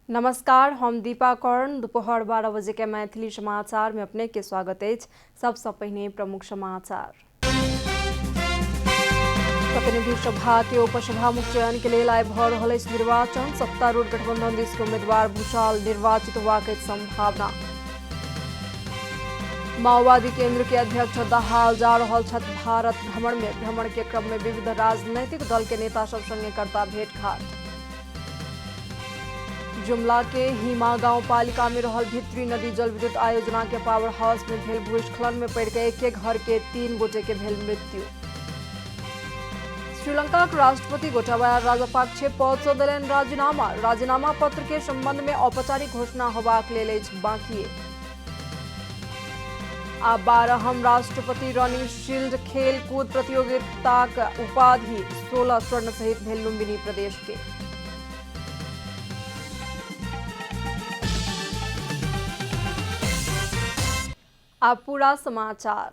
नमस्कार, हम दीपा कर्ण। दोपहर 12 बजे के मैथिली समाचार में अपने के स्वागत है। सबसे पहले प्रमुख समाचार। प्रतिनिधि सभा के उपसभामुख चयन के लिए आइ भ रहल अछि निर्वाचन। सत्तारूढ़ गठबंधन दिस के उम्मीदवार भूषाल निर्वाचित होबाक संभावना। माओवादी केंद्र के अध्यक्ष दाहाल जा रहल छथि भारत भ्रमण में। भ्रमण के क्रम में विविध राजनीतिक दल के नेता सब संगे करता भेंटघाट। जुमला के हिमा गांव पालिका में रहल भित्री नदी जल विद्युत आयोजना के पावर हाउस में भेल भूस्खलन में पड़ के एक घर के 3 गोटे के भेल मृत्यु। श्रीलंका के राष्ट्रपति गोटाबाया राजपक्षे पद से देलनि राजीनामा। राजीनामा पत्र के संबंध में औपचारिक घोषणा होबाक लेल अछि बाकी। आ 12हम राष्ट्रपति रनिंग शील्ड खेल कूद प्रतियोगिता उपाधि 16 स्वर्ण सहित भेल लुम्बिनी प्रदेश के। अब पूरा समाचार।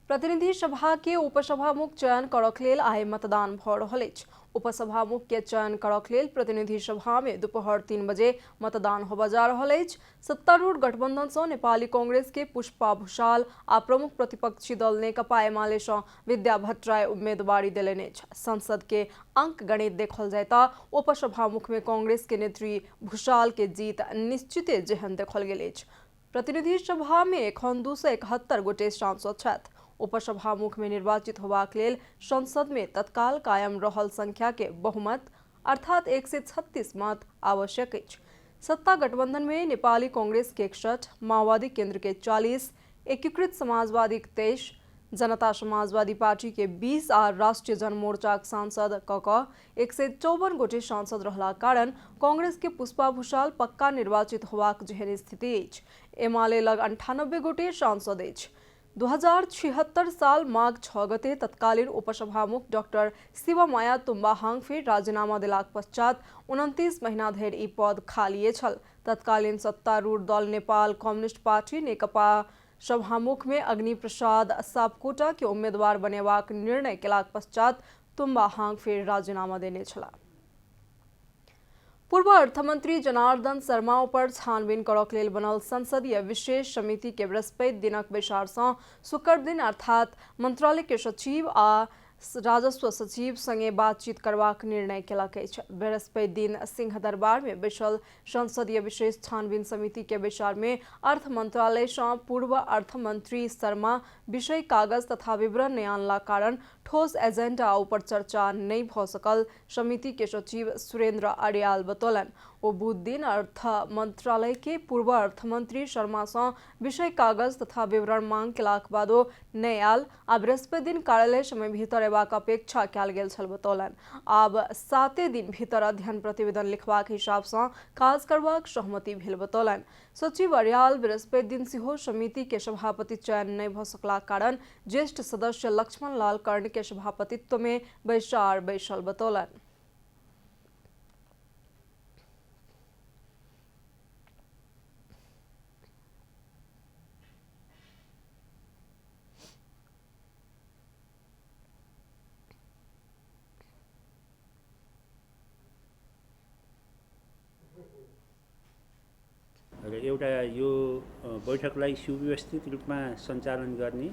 प्रतिनिधि सभा के उपसभामुख चयन करक लेल आइ मतदान भ रहल अछि। उपसभामुख के चयन करक लेल प्रतिनिधि सभा में दोपहर 3 बजे मतदान होबय जा रहल अछि। सत्तारूढ़ गठबंधन सँ नेपाली कांग्रेस के पुष्पा भूषाल आ प्रमुख प्रतिपक्षी दल नेकपा एमाले सँ विद्या भट्टराय उम्मीदवारी देलनि अछि। संसद के अंक गणित देखल जाय त उपसभामुख में कांग्रेस के नेत्री भूषाल के जीत निश्चिते जेहन देखल गेल अछि। प्रतिनिधि सभा में एखन 271 गोटे सांसद छथि। उपसभामुख में निर्वाचित होबाक लेल संसद में तत्काल कायम रहल संख्या के बहुमत अर्थात 136 मत आवश्यक अछि। सत्ता गठबंधन में नेपाली कांग्रेस के 61, माओवादी केंद्र के 40, एकीकृत समाजवादी के 23, जनता समाजवादी पार्टी के 20 आ राष्ट्रीय जनमोर्चा के सांसद क 154 गोटे सांसद रहला कारण कांग्रेस के पुष्पा भूषाल पक्का निर्वाचित होबाक जेहन स्थिति अछि। एमाले लग 98 गोटे सांसद अछि। 2076 साल माघ 6 गते तत्कालीन उपसभामुख डॉक्टर शिवमाया तुम्बा हांगफे राजीनामा देलाक पश्चात 29 महीना धरि ई पद खालिए छल। तत्कालीन सत्तारूढ़ दल नेपाल कम्युनिस्ट पार्टी नेकपा सभामुख में अग्नि प्रसाद सापकोटा के उम्मीदवार बनेबाक निर्णय केलाक पश्चात तुम्बा हांगफे राजीनामा देने छलाह। पूर्व अर्थमंत्री जनार्दन शर्मा पर छानबीन करक लेल बनल संसदीय विशेष समिति के बृहस्पति दिनक बैसार सँ शुक्र दिन अर्थात मंत्रालय के सचिव आ राजस्व सचिव संगे बातचीत करबाक निर्णय केलक अछि। बृहस्पति दिन सिंह दरबार में बैसल संसदीय विशेष छानबीन समिति के बैसार में अर्थ मंत्रालय सँ पूर्व अर्थमंत्री शर्मा विषय कागज तथा विवरण नहीं आनला कारण ठोस एजेंडा ऊपर चर्चा नहीं भ सकल समिति के सचिव सुरेंद्र अरियाल बतौलन। ओ बुध दिन अर्थ मंत्रालय के पूर्व अर्थमंत्री शर्मा सँ विषय कागज तथा विवरण मांग केलाक बादो नहीं आयल आ बृहस्पति दिन कार्यालय समय भीतर एबाक अपेक्षा कयल गेल छल बतौलन। आब 7 दिन भीतर अध्ययन प्रतिवेदन लिखबाक हिसाब सँ काज करबाक सहमति भेल बतौलन। सचिव अरियाल बृहस्पति दिन सेहो समिति के सभापति चयन नहीं भ सकला कारण ज्येष्ठ सदस्य लक्ष्मण लाल कर्ण के सभापतित्व में बैसार बैसल बतौलन। र एउटा यो बैठकलाई सुव्यवस्थित रूपमा सञ्चालन गर्ने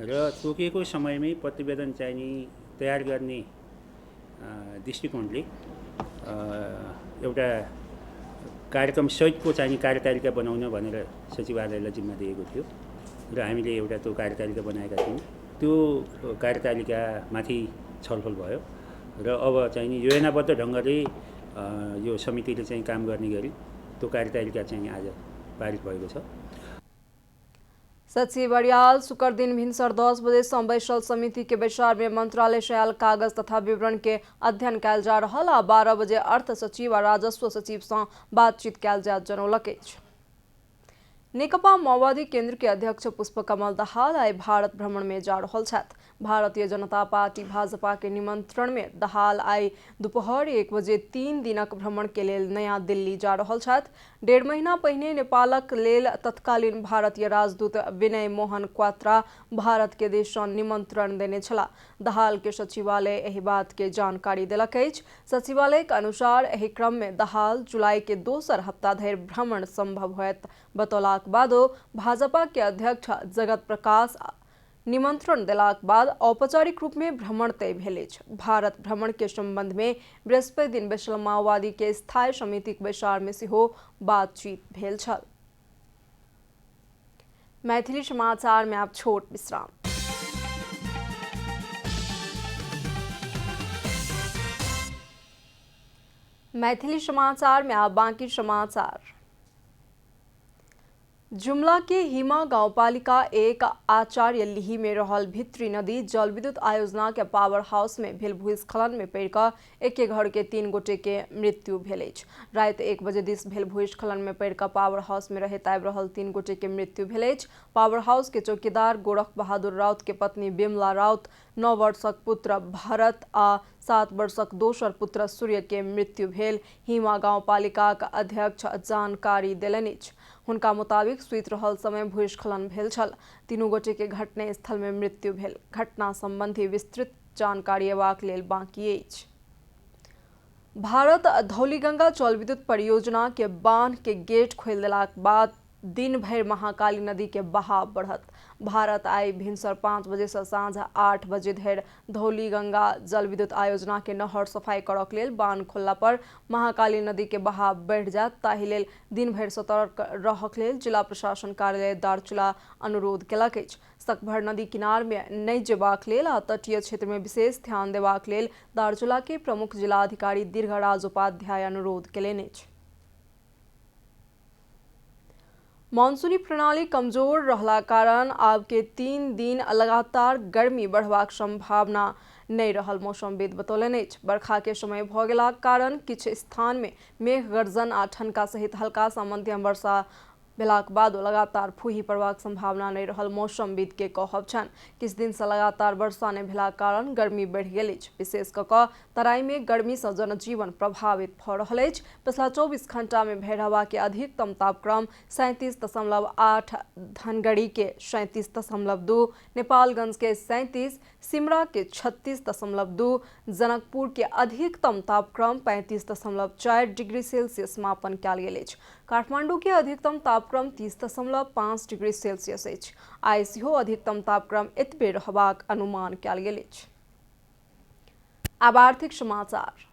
र तोकिएको समयमै प्रतिवेदन चाहिने तयार गर्ने दृष्टिकोणले एउटा कार्यक्रम सहितको चाहिने कार्यतालिका बनाउन भनेर सचिवालयलाई जिम्मा दिएको थियो र हामीले एउटा त्यो कार्यतालिका बनाएका थियौँ। त्यो कार्यतालिकामाथि छलफल भयो र अब चाहिने योजनाबद्ध ढङ्गले यो समितिले चाहिँ काम गर्ने गरी तो कार्यतालिका चाहिँ आज पारित भएको छ। सचिव अरियाल शुक्र दिन भिनसर 10 बजे सँ बैसल समिति के बैसार में मंत्रालय से आयल कागज तथा विवरण के अध्ययन कयल जा रहल आ 12 बजे अर्थ सचिव आ राजस्व सचिव सँ बातचीत कयल जायत जनौलक अछि। नेकपा माओवादी केंद्र के अध्यक्ष पुष्पकमल दाहाल आइ भारत भ्रमण में जा रहल छथि। भारतीय जनता पार्टी भाजपा के निमंत्रण में दहाल आई दोपहर 1 बजे 3 दिनक भ्रमण के लेल नया दिल्ली जा रहल छथि। 1.5 महीना पहिने नेपालक लेल तत्कालीन भारतीय राजदूत विनय मोहन क्वात्रा भारत के दिस सँ निमंत्रण देने छलाह। दहाल के सचिवालय एहि बात के जानकारी देलक अछि। सचिवालय के अनुसार एहि क्रम में दहाल जुलाई के दोसर हफ्ता धरि भ्रमण संभव होयत। बतौलाक बादो भाजपा के अध्यक्ष जगत प्रकाश निमंत्रण देलाक बाद औपचारिक रूप में भ्रमण तय भेल अछि। भारत भ्रमण के संबंध में बृहस्पति दिन बैसल माओवादी के स्थायी समितिक बैसार में सेहो बातचीत भेल छल। मैथिली समाचार में आप छोट विश्राम। मैथिली समाचार में आप बाकी समाचार। जुमला के हिमा गांवपालिका 1 आचार्य लिही में रहल भित्री नदी जल विद्युत आयोजना के पावर हाउस में भेल भूस्खलन में पड़ि कऽ एके घर के 3 गोटे के मृत्यु भेल अछि। राति 1 बजे दिस भेल भूस्खलन में पड़ि कऽ पावर हाउस में रहैत आबि रहल 3 गोटे के मृत्यु भेल अछि। पावर हाउस के चौकीदार गोरख बहादुर राउत के पत्नी बिमला राउत, 9 वर्षक पुत्र भरत आ 7 वर्षक दोसर पुत्र सूर्य के मृत्यु भेल। हिमा गांवपालिका के अध्यक्ष जानकारी देलनि अछि। हुनका मुताबिक सुति रहल समय भूस्खलन भेल छल। 3 गोटे के घटना स्थल में मृत्यु भेल। घटना संबंधी विस्तृत जानकारी अयबाक लेल बाकी अछि। भारत धौलीगंगा जलविद्युत परियोजना के बांध के गेट खोलि देलाक बाद दिन भरि महाकाली नदी के बहाव बढ़त। भारत आई भिनसर 5 बजे से साँझ 8 बजे धरि धौलीगंगा जलविद्युत आयोजना के नहर सफाई करक लेल बांध खोलला पर महाकाली नदी के बहाव बढ़ि जायत। ताहि लेल दिन भरि सतर्क रहक लेल जिला प्रशासन कार्यालय दार्चुला अनुरोध केलक अछि। सकभर नदी किनार में नहि जेबाक लेल आ तटीय क्षेत्र में विशेष ध्यान देबाक लेल दार्चुला के प्रमुख जिलाधिकारी दीर्घराज उपाध्याय अनुरोध केलनि अछि। मानसूनी प्रणाली कमजोर रहला कारण आब के 3 दिन लगातार गर्मी बढ़बाक संभावना नहीं रहल मौसमविद बतौलनि अछि। बरखा के समय भऽ गेलाक कारण किछु स्थान में मेघ गर्जन आ ठनका सहित हल्का सँ मध्यम वर्षा भेलाक बादो लगातार फूही पड़बाक संभावना नहीं रहल मौसमविद के कहब छनि। किछु दिन से लगातार वर्षा नहीं भेलाक कारण गर्मी बढ़ि गेल अछि। विशेष कऽ कऽ तराई में गर्मी सँ जनजीवन प्रभावित भऽ रहल अछि। पिछला 24 घंटा में भेल हवा के अधिकतम तापक्रम 37.8, धनगढ़ी के 37.2, नेपालगंज के 37, सिमरा के 36.2, जनकपुर के अधिकतम तापक्रम 35.4 डिग्री सेल्सियस मापन कयल गेल अछि। काठमांडू के अधिकतम तापक्रम 30.5 डिग्री सेल्सियस अछि। आइ सेहो अधिकतम तापक्रम एतबे रहबाक अनुमान कयल गेल अछि। आब आर्थिक समाचार।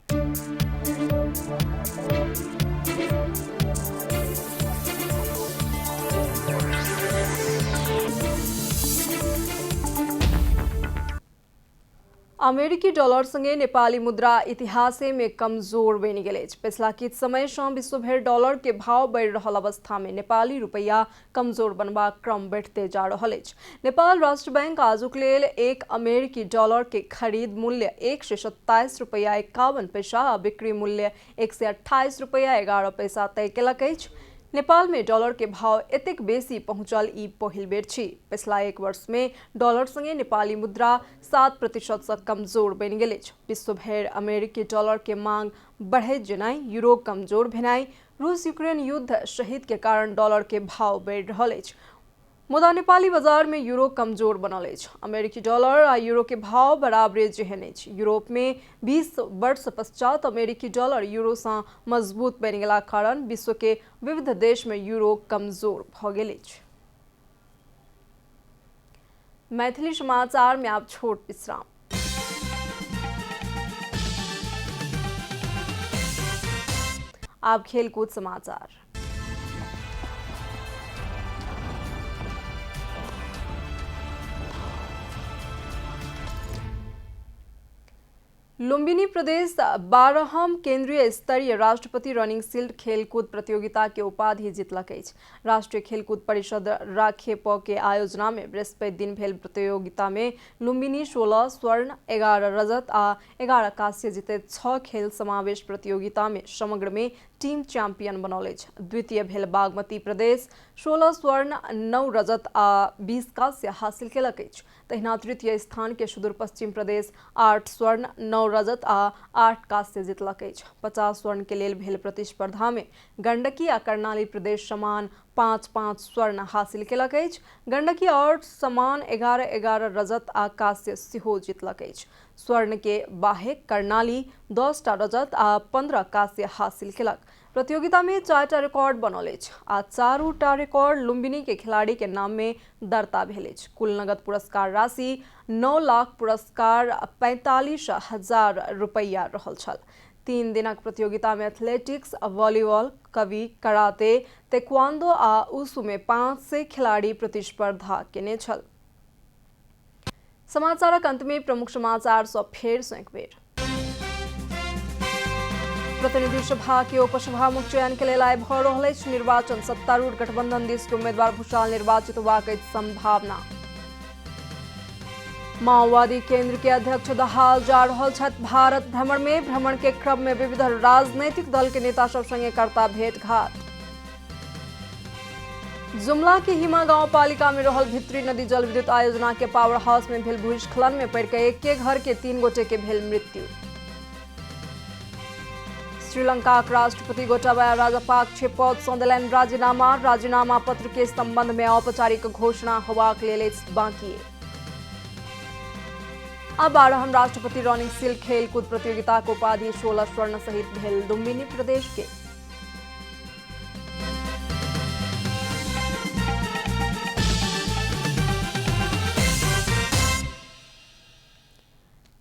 अमेरिकी डॉलर संगे नेपाली मुद्रा इतिहासे में कमजोर बनि गेल अछि। पिछला किछु समय सँ विश्व भरि डॉलर के भाव बढ़ि रहल अवस्था में नेपाली रुपया कमजोर बनबाक क्रम बढ़ते जा रहल अछि। नेपाल राष्ट्र बैंक आजुक लेल 1 अमेरिकी डॉलर के खरीद मूल्य 127 रुपया 51 पैसा आ बिक्री मूल्य 128 रुपया 11 पैसा तय केलक अछि। नेपाल में डॉलर के भाव एतेक बेसी पहुंचल ई पहिल बेर छी। पिछला 1 वर्ष में डॉलर संगे नेपाली मुद्रा 7% से कमजोर बनि गेल अछि। विश्व भरि अमेरिकी डॉलर के मांग बढ़ैत जेनाइ, यूरो कमजोर भेनाइ, रूस यूक्रेन युद्ध सहित के कारण डॉलर के भाव बढ़ि रहल अछि। मुदा नेपाली बाजार में यूरो कमजोर बनल अछि। अमेरिकी डॉलर आ यूरो के भाव बराबरे जेहन अछि। यूरोप में 20 वर्ष पश्चात अमेरिकी डॉलर यूरो सँ मजबूत बनि गेलाक कारण विश्व के विविध देश में यूरो कमजोर भऽ गेल अछि। मैथिली समाचार में आप छोट विश्राम। आप खेलकूद समाचार। लुम्बिनी प्रदेश 12हम केंद्रीय स्तरीय राष्ट्रपति रनिंग शील्ड खेलकूद प्रतियोगिता के उपाधि जीतलक अछि। राष्ट्रीय खेलकूद परिषद राखेप के आयोजना में बृहस्पति दिन भेल प्रतियोगिता में लुम्बिनी 16 स्वर्ण, 11 रजत आ 11 कांस्य जीतैत 6 खेल समावेश प्रतियोगिता में समग्र में टीम चैंपियन बनौलेछ। द्वितीय भेल बागमती प्रदेश 16 स्वर्ण 9 रजत आ 20 कांस्य हासिल केलक अछि। तहिना तृतीय स्थान के सुदूर पश्चिम प्रदेश 8 स्वर्ण 9 रजत आ 8 कांस्य जीतलक अछि। 50 स्वर्ण के लेल भेल प्रतिस्पर्धा में गंडकी आ कर्णाली प्रदेश समान 5-5 स्वर्ण हासिल केलक अछि। गंडकी और समान 11-11 रजत आ कांस्य सेहो जीतलक अछि। स्वर्ण के बाहे कर्णाली 10टा रजत आ 15 कांस्य हासिल केलक। प्रतियोगिता में 4टा रिकॉर्ड बनल अछि आ 4टा रिकॉर्ड लुम्बिनी के खिलाड़ी के नाम में दर्ता भेल अछि। कुल नगद पुरस्कार राशि 9 लाख पुरस्कार 45,000 रुपया रहल छल। 3 दिनक प्रतियोगिता में एथलेटिक्स, वॉलीबॉल, कबड्डी, कराते, ताइक्वांडो आ वुशु में 5 से खिलाड़ी प्रतिस्पर्धा केने छल। समाचारक अंत में प्रमुख समाचार सब फेर सँ एक बेर। प्रतिनिधि सभा के उपसभामुख चयन के लेल आइ भऽ रहल अछि निर्वाचन। सत्तारूढ़ गठबंधन दिस के उम्मीदवार भूषाल निर्वाचित होबाक अछि संभावना। माओवादी केंद्र के अध्यक्ष दहाल जा रहल छथि भारत भ्रमण में। भ्रमण के क्रम में विविध राजनीतिक दल के नेता सब संगे करता भेंटघाट। जुमला के हिमा गांव पालिका में रहल भित्री नदी जल विद्युत आयोजना के पावर हाउस में भेल भूस्खलन में पड़ के एके घर के 3 गोटे के भेल मृत्यु। श्रीलंका के राष्ट्रपति गोटाबाया राजपक्षे पद सँ देलनि राजीनामा। राजीनामा पत्र के संबंध में औपचारिक घोषणा होबाक लेल बाकी। आ 12हम राष्ट्रपति रॉनिंग सिल खेलकूद प्रतियोगिता को उपाधि 16 स्वर्ण सहित भेल लुम्बिनी प्रदेश के।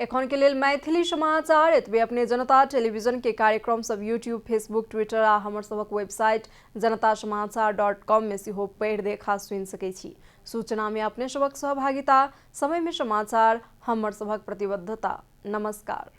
एखन के लेल मैथिली समाचार एतबे। अपने जनता टेलीविजन के कार्यक्रम सब यूट्यूब, फेसबुक, ट्विटर आ हमर सबक वेबसाइट janatasamaachar.com में सेहो पढ़ि देखा सुनि सकै छी। सूचना में अपने सबक सहभागिता, समय में समाचार हमर सबक प्रतिबद्धता। नमस्कार।